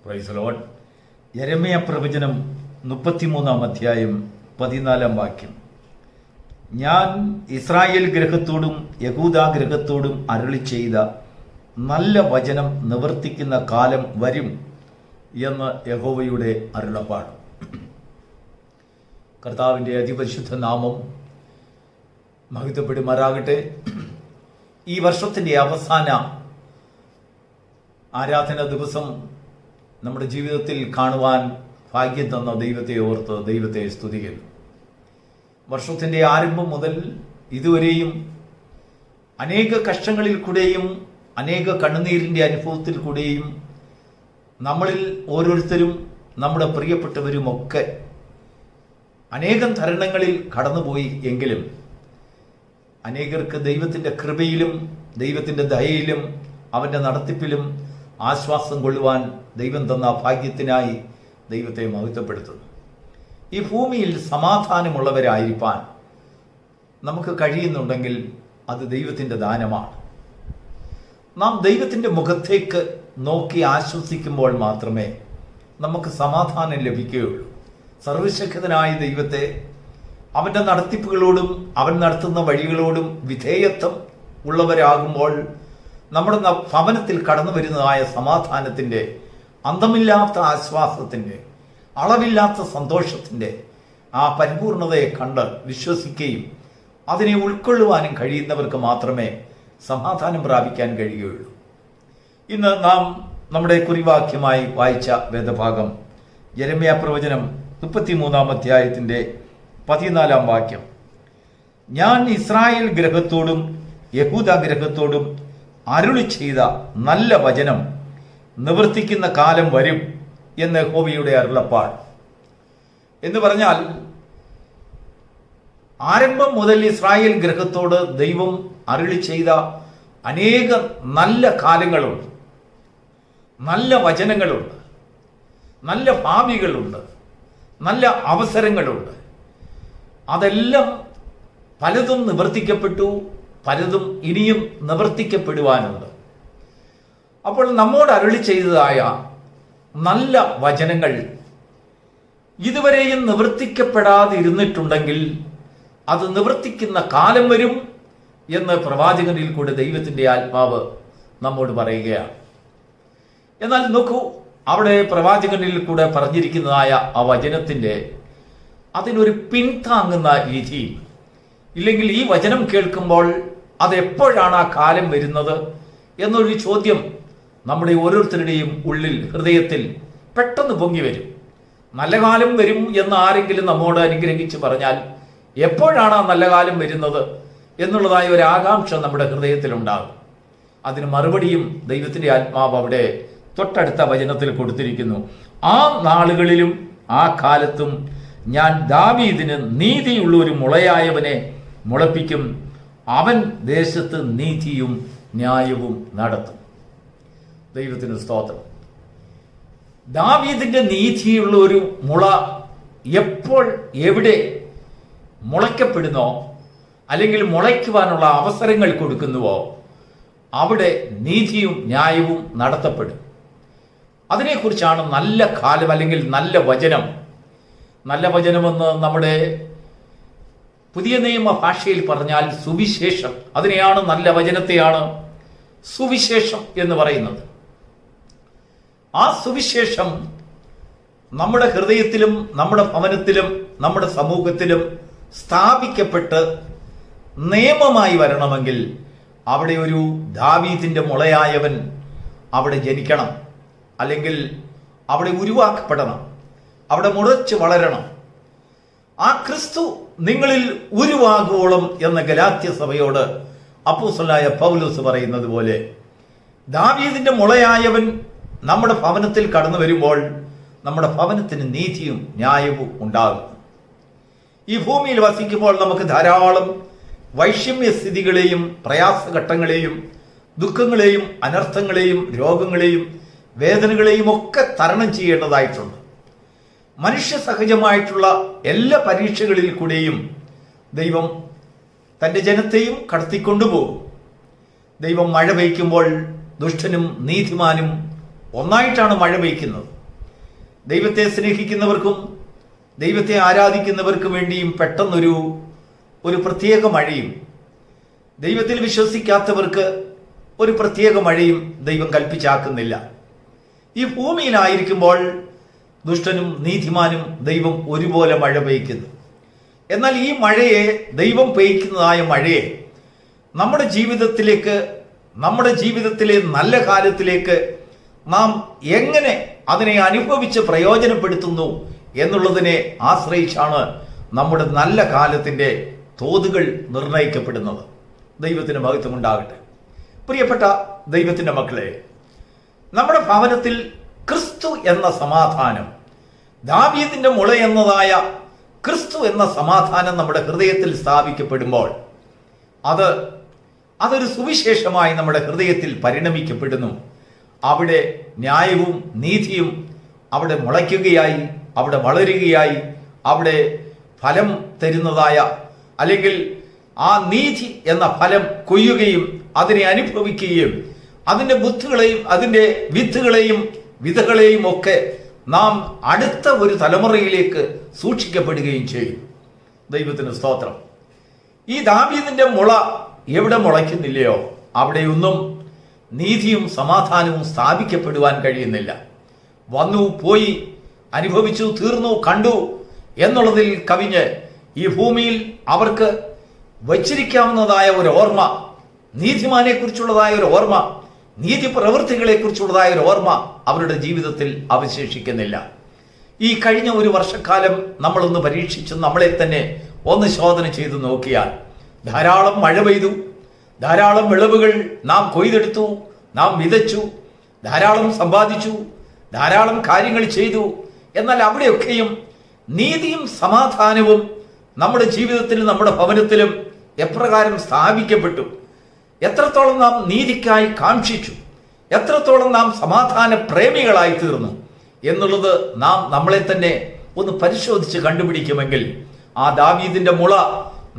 Praise the Lord. യെരമ്യാ പ്രവചനം 33-ാം അധ്യായം 14-ാം വാക്യം. ഞാൻ ഇസ്രായേൽ ഗൃഹത്തോടും യഹൂദാ ഗൃഹത്തോടും അരുളി ചെയ്ത നല്ല വചനം നിവർത്തിക്കുന്ന കാലം വരും എന്ന് യഹോവയുടെ അരുളപ്പാട്. കർത്താവിൻ്റെ അതിപരിശുദ്ധ നാമം മഹത്വപ്പെടുമാറാകട്ടെ. ഈ വർഷത്തിൻ്റെ അവസാന ആരാധന ദിവസം നമ്മുടെ ജീവിതത്തിൽ കാണുവാൻ ഭാഗ്യം തന്ന ദൈവത്തെ ഓർത്ത് ദൈവത്തെ സ്തുതിക്കുന്നു. വർഷത്തിൻ്റെ ആരംഭം മുതൽ ഇതുവരെയും അനേക കഷ്ടങ്ങളിൽ കൂടെയും അനേക കണ്ണുനീരിൻ്റെ അനുഭവത്തിൽ കൂടെയും നമ്മളിൽ ഓരോരുത്തരും നമ്മുടെ പ്രിയപ്പെട്ടവരുമൊക്കെ അനേകം തരുണങ്ങളിൽ കടന്നുപോയി. എങ്കിലും അനേകർക്ക് ദൈവത്തിൻ്റെ കൃപയിലും ദൈവത്തിൻ്റെ ദയയിലും അവൻ്റെ നടത്തിപ്പിലും ആശ്വാസം കൊള്ളുവാൻ ദൈവം തന്ന ഭാഗ്യത്തിനായി ദൈവത്തെ മഹത്വപ്പെടുത്തുന്നു. ഈ ഭൂമിയിൽ സമാധാനമുള്ളവരായിരിക്കാൻ നമുക്ക് കഴിയുന്നുണ്ടെങ്കിൽ അത് ദൈവത്തിൻ്റെ ദാനമാണ്. നാം ദൈവത്തിൻ്റെ മുഖത്തേക്ക് നോക്കി ആശ്വസിക്കുമ്പോൾ മാത്രമേ നമുക്ക് സമാധാനം ലഭിക്കുകയുള്ളൂ. സർവശക്തനായ ദൈവത്തെ, അവൻ്റെ നടത്തിപ്പുകളോടും അവൻ നടത്തുന്ന വഴികളോടും വിധേയത്വം ഉള്ളവരാകുമ്പോൾ നമ്മുടെ ഭവനത്തിൽ കടന്നു വരുന്നതായ സമാധാനത്തിൻ്റെ, അന്തമില്ലാത്ത ആശ്വാസത്തിൻ്റെ, അളവില്ലാത്ത സന്തോഷത്തിൻ്റെ ആ പരിപൂർണതയെ കണ്ട് വിശ്വസിക്കുകയും അതിനെ ഉൾക്കൊള്ളുവാനും കഴിയുന്നവർക്ക് മാത്രമേ സമാധാനം പ്രാപിക്കാൻ കഴിയുകയുള്ളൂ. ഇന്ന് നാം നമ്മുടെ കുറിവാക്യമായി വായിച്ച വേദഭാഗം യെരമ്യാ പ്രവചനം 33-ാം അധ്യായത്തിൻ്റെ 14-ാം വാക്യം. ഞാൻ ഇസ്രായേൽ ഗൃഹത്തോടും യഹൂദ ഗൃഹത്തോടും അരുളി ചെയ്ത നല്ല വചനം നിവർത്തിക്കുന്ന കാലം വരും എന്ന് യഹോവയുടെ അരുളപ്പാട്. എന്ന് പറഞ്ഞാൽ ആരംഭം മുതൽ ഇസ്രായേൽ ഗൃഹത്തോട് ദൈവം അരുളി ചെയ്ത അനേക നല്ല കാലങ്ങളുണ്ട്, നല്ല വചനങ്ങളുണ്ട്, നല്ല ഭാവികളുണ്ട്, നല്ല അവസരങ്ങളുണ്ട്. അതെല്ലാം പലതും നിവർത്തിക്കപ്പെട്ടു, പലതും ഇനിയും നിവർത്തിക്കപ്പെടുവാനുണ്ട്. അപ്പോൾ നമ്മോട് അരുളി ചെയ്തതായ നല്ല വചനങ്ങൾ ഇതുവരെയും നിവർത്തിക്കപ്പെടാതിരുന്നിട്ടുണ്ടെങ്കിൽ അത് നിവർത്തിക്കുന്ന കാലം വരും എന്ന് പ്രവാചകനിൽ കൂടെ ദൈവത്തിൻ്റെ ആത്മാവ് നമ്മോട് പറയുകയാണ്. എന്നാൽ നോക്കൂ, അവിടെ പ്രവാചകനിൽ കൂടെ പറഞ്ഞിരിക്കുന്നതായ ആ വചനത്തിൻ്റെ അതിനൊരു പിന്താങ്ങുന്ന രീതി, ഇല്ലെങ്കിൽ ഈ വചനം കേൾക്കുമ്പോൾ അതെപ്പോഴാണ് ആ കാലം വരുന്നത് എന്നൊരു ചോദ്യം നമ്മുടെ ഓരോരുത്തരുടെയും ഉള്ളിൽ, ഹൃദയത്തിൽ പെട്ടെന്ന് പൊങ്ങി വരും. നല്ല കാലം വരും എന്ന് ആരെങ്കിലും നമ്മോട് അനുഗ്രഹിച്ച് പറഞ്ഞാൽ എപ്പോഴാണ് ആ നല്ല കാലം വരുന്നത് എന്നുള്ളതായ ഒരു ആകാംക്ഷ നമ്മുടെ ഹൃദയത്തിലുണ്ടാകും. അതിന് മറുപടിയും ദൈവത്തിൻ്റെ ആത്മാവ് അവിടെ തൊട്ടടുത്ത വചനത്തിൽ കൊടുത്തിരിക്കുന്നു. ആ നാളുകളിലും ആ കാലത്തും ഞാൻ ദാവീദിന് നീതിയുള്ള ഒരു മുളയായവനെ മുളപ്പിക്കും, അവൻ ദേശത്ത് നീതിയും ന്യായവും നടത്തും. ദൈവത്തിന് സ്തോത്രം. ദാവീദിന്റെ നീതിയുള്ള ഒരു മുള എപ്പോൾ എവിടെ മുളയ്ക്കപ്പെടുന്നോ, അല്ലെങ്കിൽ മുളയ്ക്കുവാനുള്ള അവസരങ്ങൾ കൊടുക്കുന്നുവോ, അവിടെ നീതിയും ന്യായവും നടത്തപ്പെടും. അതിനെക്കുറിച്ചാണ് നല്ല കാലം അല്ലെങ്കിൽ നല്ല വചനം. നല്ല വചനമെന്ന് നമ്മുടെ പുതിയ നിയമ ഭാഷയിൽ പറഞ്ഞാൽ സുവിശേഷം. അതിനെയാണ്, നല്ല വചനത്തെയാണ് സുവിശേഷം എന്ന് പറയുന്നത്. ആ സുവിശേഷം നമ്മുടെ ഹൃദയത്തിലും നമ്മുടെ ഭവനത്തിലും നമ്മുടെ സമൂഹത്തിലും സ്ഥാപിക്കപ്പെട്ട് നിയമമായി വരണമെങ്കിൽ അവിടെ ഒരു ദാവീദിന്റെ മുളയായവൻ അവിടെ ജനിക്കണം, അല്ലെങ്കിൽ അവിടെ ഉരുവാക്കപ്പെടണം, അവിടെ മുളച്ച് വളരണം. ആ ക്രിസ്തു നിങ്ങളിൽ ഉരുവാകുവോളം എന്ന ഗലാത്യ സഭയോട് അപ്പോസ്തലനായ പൗലോസ് പറയുന്നത് പോലെ ദാവീദിന്റെ മുളയായവൻ നമ്മുടെ ഭവനത്തിൽ കടന്നു വരുമ്പോൾ നമ്മുടെ ഭവനത്തിന് നീതിയും ന്യായവും ഉണ്ടാകും. ഈ ഭൂമിയിൽ വസിക്കുമ്പോൾ നമുക്ക് ധാരാളം വൈഷമ്യ സ്ഥിതികളെയും പ്രയാസഘട്ടങ്ങളെയും ദുഃഖങ്ങളെയും അനർത്ഥങ്ങളെയും രോഗങ്ങളെയും വേദനകളെയും ഒക്കെ തരണം ചെയ്യേണ്ടതായിട്ടുണ്ട്. മനുഷ്യ സഹജമായിട്ടുള്ള എല്ലാ പരീക്ഷകളിൽ കൂടെയും ദൈവം തൻ്റെ ജനത്തെയും കടത്തിക്കൊണ്ടുപോകും. ദൈവം മഴ പെയ്ക്കുമ്പോൾ ദുഷ്ടനും നീതിമാനും ഒന്നായിട്ടാണ് മഴ പെയ്ക്കുന്നത്. ദൈവത്തെ സ്നേഹിക്കുന്നവർക്കും ദൈവത്തെ ആരാധിക്കുന്നവർക്കും വേണ്ടിയും പെട്ടെന്നൊരു പ്രത്യേക മഴയും, ദൈവത്തിൽ വിശ്വസിക്കാത്തവർക്ക് ഒരു പ്രത്യേക മഴയും ദൈവം കൽപ്പിച്ചാക്കുന്നില്ല. ഈ ഭൂമിയിലായിരിക്കുമ്പോൾ ദുഷ്ടനും നീതിമാനും ദൈവം ഒരുപോലെ മഴ പെയ്യ്ക്കുന്നു. എന്നാൽ ഈ മഴയെ, ദൈവം പെയ്യ്ക്കുന്നതായ മഴയെ നമ്മുടെ ജീവിതത്തിലേക്ക്, നമ്മുടെ ജീവിതത്തിലെ നല്ല കാലത്തിലേക്ക് നാം എങ്ങനെ അതിനെ അനുഭവിച്ച് പ്രയോജനപ്പെടുത്തുന്നു എന്നുള്ളതിനെ ആശ്രയിച്ചാണ് നമ്മുടെ നല്ല കാലത്തിൻ്റെ തോതുകൾ നിർണയിക്കപ്പെടുന്നത്. ദൈവത്തിന് മഹത്വം ഉണ്ടാകട്ടെ. പ്രിയപ്പെട്ട ദൈവത്തിൻ്റെ മക്കളെ, നമ്മുടെ ഭവനത്തിൽ ക്രിസ്തു എന്ന സമാധാനം, ദാവീദിന്റെ മുള എന്നതായ ക്രിസ്തു എന്ന സമാധാനം നമ്മുടെ ഹൃദയത്തിൽ സ്ഥാപിക്കപ്പെടുമ്പോൾ അതൊരു സുവിശേഷമായി നമ്മുടെ ഹൃദയത്തിൽ പരിണമിക്കപ്പെടുന്നു. അവിടെ ന്യായവും നീതിയും അവിടെ മുളയ്ക്കുകയായി, അവിടെ വളരുകയായി, അവിടെ ഫലം തരുന്നതായ, അല്ലെങ്കിൽ ആ നീതി എന്ന ഫലം കൊയ്യുകയും അതിനെ അനുഭവിക്കുകയും അതിൻ്റെ ബുദ്ധികളെയും അതിൻ്റെ വിത്തുകളെയും വിതകളെയും ഒക്കെ നാം അടുത്ത ഒരു തലമുറയിലേക്ക് സൂക്ഷിക്കപ്പെടുകയും ചെയ്യും. ദൈവത്തിന് സ്തോത്രം. ഈ ദാവീദിന്റെ മുള എവിടെ മുളയ്ക്കുന്നില്ലയോ അവിടെയൊന്നും നീതിയും സമാധാനവും സ്ഥാപിക്കപ്പെടുവാൻ കഴിയുന്നില്ല. വന്നു പോയി, അനുഭവിച്ചു, തീർന്നു, കണ്ടു എന്നുള്ളതിൽ കവിഞ്ഞ് ഈ ഭൂമിയിൽ അവർക്ക് വച്ചിരിക്കാവുന്നതായ ഒരു ഓർമ്മ, നീതിമാനെ കുറിച്ചുള്ളതായ ഒരു ഓർമ്മ, നീതി പ്രവൃത്തികളെ കുറിച്ചുള്ളതായ ഒരു ഓർമ്മ അവരുടെ ജീവിതത്തിൽ അവശേഷിക്കുന്നില്ല. ഈ കഴിഞ്ഞ ഒരു വർഷക്കാലം നമ്മളൊന്ന് പരീക്ഷിച്ച് നമ്മളെ തന്നെ ഒന്ന് ശോധന ചെയ്തു നോക്കിയാൽ ധാരാളം മഴ പെയ്തു, ധാരാളം വിളവുകൾ നാം കൊയ്തെടുത്തു, നാം വിതച്ചു, ധാരാളം സമ്പാദിച്ചു, ധാരാളം കാര്യങ്ങൾ ചെയ്തു. എന്നാൽ അവിടെയൊക്കെയും നീതിയും സമാധാനവും നമ്മുടെ ജീവിതത്തിലും നമ്മുടെ ഭവനത്തിലും എപ്രകാരം സ്ഥാപിക്കപ്പെട്ടു, എത്രത്തോളം നാം നീതിക്കായി കാക്ഷിച്ചു, എത്രത്തോളം നാം സമാധാന പ്രേമികളായി തീർന്നു എന്നുള്ളത് നാം നമ്മളെ തന്നെ ഒന്ന് പരിശോധിച്ച് കണ്ടുപിടിക്കുമെങ്കിൽ ആ ദാവീദിന്റെ മുള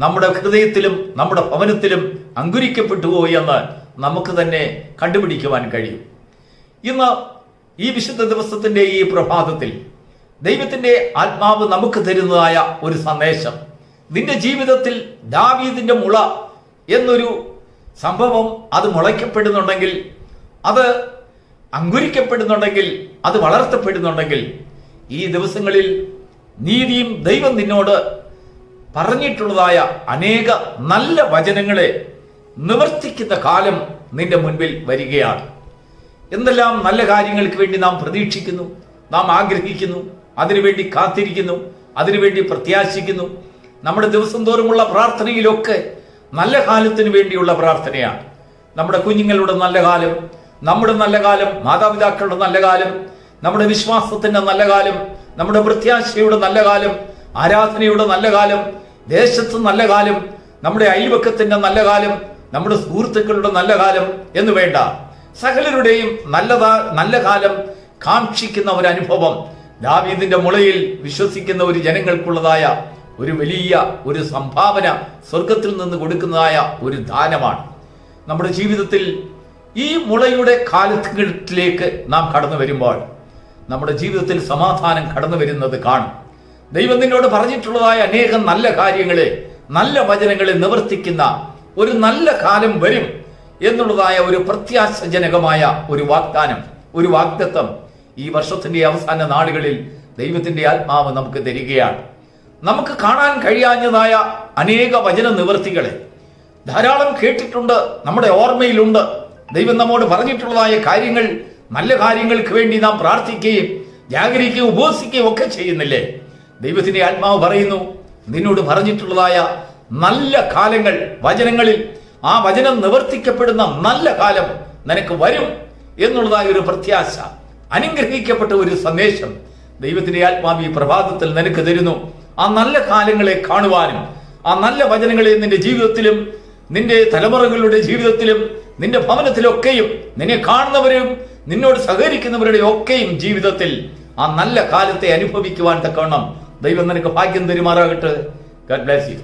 നമ്മുടെ ഹൃദയത്തിലും നമ്മുടെ ഭവനത്തിലും അങ്കുരിക്കപ്പെട്ടുവോ എന്ന് നമുക്ക് തന്നെ കണ്ടുപിടിക്കുവാൻ കഴിയും. ഇന്ന് ഈ വിശുദ്ധ ദിവസത്തിന്റെ ഈ പ്രഭാതത്തിൽ ദൈവത്തിന്റെ ആത്മാവ് നമുക്ക് തരുന്നതായ ഒരു സന്ദേശം, നിന്റെ ജീവിതത്തിൽ ദാവീദിന്റെ മുള എന്നൊരു സംഭവം അത് മുളയ്ക്കപ്പെടുന്നുണ്ടെങ്കിൽ, അത് അങ്കുരിക്കപ്പെടുന്നുണ്ടെങ്കിൽ, അത് വളർത്തപ്പെടുന്നുണ്ടെങ്കിൽ, ഈ ദിവസങ്ങളിൽ നീതിയും ദൈവം നിന്നോട് പറഞ്ഞിട്ടുള്ളതായ അനേക നല്ല വചനങ്ങളെ നിവർത്തിക്കുന്ന കാലം നിന്റെ മുൻപിൽ വരികയാണ്. എന്തെല്ലാം നല്ല കാര്യങ്ങൾക്ക് വേണ്ടി നാം പ്രതീക്ഷിക്കുന്നു, നാം ആഗ്രഹിക്കുന്നു, അതിനുവേണ്ടി കാത്തിരിക്കുന്നു, അതിനുവേണ്ടി പ്രത്യാശിക്കുന്നു. നമ്മുടെ ദിവസം തോറുമുള്ള പ്രാർത്ഥനയിലൊക്കെ നല്ല കാലത്തിന് വേണ്ടിയുള്ള പ്രാർത്ഥനയാണ്. നമ്മുടെ കുഞ്ഞുങ്ങളുടെ നല്ല കാലം, നമ്മുടെ നല്ല കാലം, മാതാപിതാക്കളുടെ നല്ല കാലം, നമ്മുടെ വിശ്വാസത്തിന്റെ നല്ല കാലം, നമ്മുടെ പ്രത്യാശയുടെ നല്ല കാലം, ആരാധനയുടെ നല്ല കാലം, ദേശത്ത് നല്ല കാലം, നമ്മുടെ അയൽവക്കത്തിന്റെ നല്ല കാലം, നമ്മുടെ സുഹൃത്തുക്കളുടെ നല്ല കാലം എന്ന് വേണ്ട സകലരുടെയും നല്ല കാലം കാക്ഷിക്കുന്ന ഒരു അനുഭവം ദാവീദിന്റെ മുളയിൽ വിശ്വസിക്കുന്ന ഒരു ജനങ്ങൾക്കുള്ളതായ ഒരു വലിയ ഒരു സംഭാവന സ്വർഗത്തിൽ നിന്ന് കൊടുക്കുന്നതായ ഒരു ദാനമാണ്. നമ്മുടെ ജീവിതത്തിൽ ഈ മുളയുടെ കാലഘട്ടത്തിലേക്ക് നാം കടന്നു വരുമ്പോൾ നമ്മുടെ ജീവിതത്തിൽ സമാധാനം കടന്നു വരുന്നത് കാണും. ദൈവം നിന്നോട് പറഞ്ഞിട്ടുള്ളതായ അനേകം നല്ല കാര്യങ്ങളെ, നല്ല വചനങ്ങളെ നിവർത്തിക്കുന്ന ഒരു നല്ല കാലം വരും എന്നുള്ളതായ ഒരു പ്രത്യാശജനകമായ ഒരു വാഗ്ദാനം, ഒരു വാഗ്ദത്തം ഈ വർഷത്തിന്റെ അവസാന നാളുകളിൽ ദൈവത്തിന്റെ ആത്മാവ് നമുക്ക് തരികയാണ്. നമുക്ക് കാണാൻ കഴിയാഞ്ഞതായ അനേക വചന നിവർത്തികളെ ധാരാളം കേട്ടിട്ടുണ്ട്, നമ്മുടെ ഓർമ്മയിലുണ്ട്. ദൈവം നമ്മോട് പറഞ്ഞിട്ടുള്ളതായ കാര്യങ്ങൾ, നല്ല കാര്യങ്ങൾക്ക് വേണ്ടി നാം പ്രാർത്ഥിക്കുകയും ജാഗരിക്കുകയും ഉപവസിക്കുകയും ഒക്കെ ചെയ്യുന്നില്ലേ? ദൈവത്തിന്റെ ആത്മാവ് പറയുന്നു, നിന്നോട് പറഞ്ഞിട്ടുള്ളതായ നല്ല കാലങ്ങൾ, വചനങ്ങളിൽ ആ വചനം നിവർത്തിക്കപ്പെടുന്ന നല്ല കാലം നിനക്ക് വരും എന്നുള്ളതായ ഒരു പ്രത്യാശ, അനുഗ്രഹിക്കപ്പെട്ട ഒരു സന്ദേശം ദൈവത്തിന്റെ ആത്മാവ് ഈ പ്രഭാതത്തിൽ നിനക്ക് തരുന്നു. ആ നല്ല കാലങ്ങളെ കാണുവാനും ആ നല്ല വചനങ്ങളെ നിന്റെ ജീവിതത്തിലും നിന്റെ തലമുറകളുടെ ജീവിതത്തിലും നിന്റെ ഭവനത്തിലൊക്കെയും നിന്നെ കാണുന്നവരും നിന്നോട് സഹകരിക്കുന്നവരുടെ ഒക്കെയും ജീവിതത്തിൽ ആ നല്ല കാലത്തെ അനുഭവിക്കുവാൻ തക്കവണ്ണം ദൈവം നിനക്ക് ഭാഗ്യം തരുമാറാകട്ടെ. God bless you.